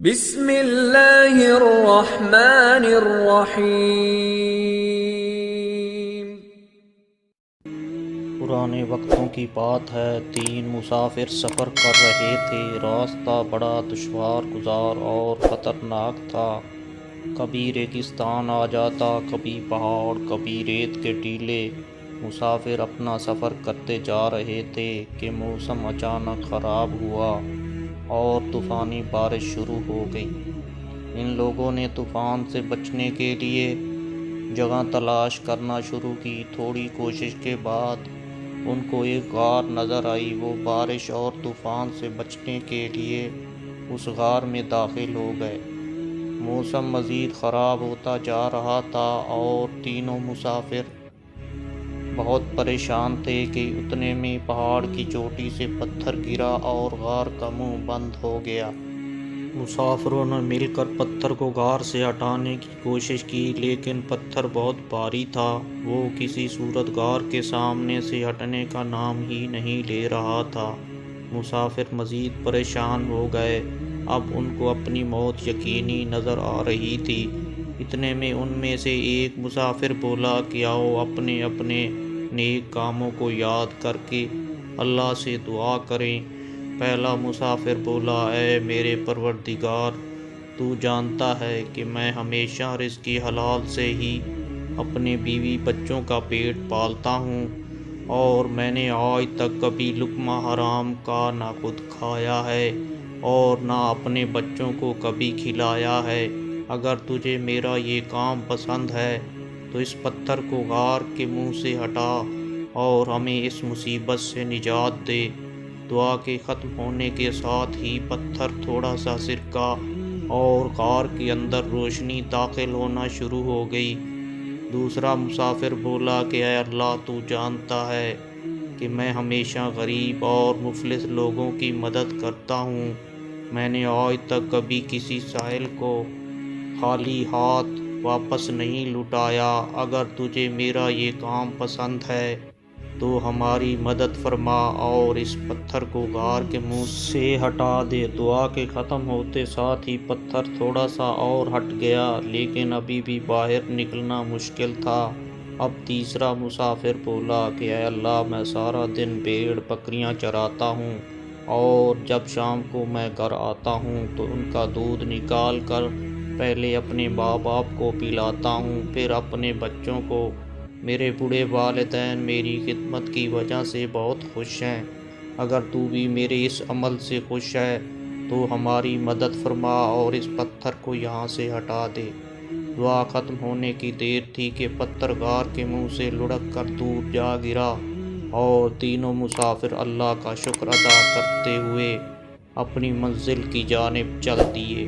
بسم اللہ الرحمن الرحیم۔ پرانے وقتوں کی بات ہے، 3 مسافر سفر کر رہے تھے۔ راستہ بڑا دشوار گزار اور خطرناک تھا۔ کبھی ریگستان آ جاتا، کبھی پہاڑ، کبھی ریت کے ٹیلے۔ مسافر اپنا سفر کرتے جا رہے تھے کہ موسم اچانک خراب ہوا اور طوفانی بارش شروع ہو گئی۔ ان لوگوں نے طوفان سے بچنے کے لیے جگہ تلاش کرنا شروع کی۔ تھوڑی کوشش کے بعد ان کو ایک غار نظر آئی۔ وہ بارش اور طوفان سے بچنے کے لیے اس غار میں داخل ہو گئے۔ موسم مزید خراب ہوتا جا رہا تھا اور تینوں مسافر بہت پریشان تھے کہ اتنے میں پہاڑ کی چوٹی سے پتھر گرا اور غار کا منہ بند ہو گیا۔ مسافروں نے مل کر پتھر کو غار سے ہٹانے کی کوشش کی، لیکن پتھر بہت بھاری تھا۔ وہ کسی صورت غار کے سامنے سے ہٹنے کا نام ہی نہیں لے رہا تھا۔ مسافر مزید پریشان ہو گئے۔ اب ان کو اپنی موت یقینی نظر آ رہی تھی۔ اتنے میں ان میں سے ایک مسافر بولا کہ آؤ اپنے اپنے نیک کاموں کو یاد کر کے اللہ سے دعا کریں۔ پہلا مسافر بولا، اے میرے پروردگار، تو جانتا ہے کہ میں ہمیشہ رزق حلال سے ہی اپنے بیوی بچوں کا پیٹ پالتا ہوں اور میں نے آج تک کبھی لقمہ حرام کا نہ خود کھایا ہے اور نہ اپنے بچوں کو کبھی کھلایا ہے۔ اگر تجھے میرا یہ کام پسند ہے تو اس پتھر کو غار کے منہ سے ہٹا اور ہمیں اس مصیبت سے نجات دے۔ دعا کے ختم ہونے کے ساتھ ہی پتھر تھوڑا سا سرکا اور غار کے اندر روشنی داخل ہونا شروع ہو گئی۔ دوسرا مسافر بولا کہ اے اللہ، تو جانتا ہے کہ میں ہمیشہ غریب اور مفلس لوگوں کی مدد کرتا ہوں۔ میں نے آج تک کبھی کسی سائل کو خالی ہاتھ واپس نہیں لوٹایا۔ اگر تجھے میرا یہ کام پسند ہے تو ہماری مدد فرما اور اس پتھر کو غار کے منہ سے ہٹا دے۔ دعا کے ختم ہوتے ساتھ ہی پتھر تھوڑا سا اور ہٹ گیا، لیکن ابھی بھی باہر نکلنا مشکل تھا۔ اب تیسرا مسافر بولا کہ اے اللہ، میں سارا دن بھیڑ بکریاں چراتا ہوں اور جب شام کو میں گھر آتا ہوں تو ان کا دودھ نکال کر پہلے اپنے ماں باپ کو پلاتا ہوں، پھر اپنے بچوں کو۔ میرے بوڑھے والدین میری خدمت کی وجہ سے بہت خوش ہیں۔ اگر تو بھی میرے اس عمل سے خوش ہے تو ہماری مدد فرما اور اس پتھر کو یہاں سے ہٹا دے۔ دعا ختم ہونے کی دیر تھی کہ پتھر غار کے منہ سے لڑک کر دور جا گرا اور تینوں مسافر اللہ کا شکر ادا کرتے ہوئے اپنی منزل کی جانب چل دیے۔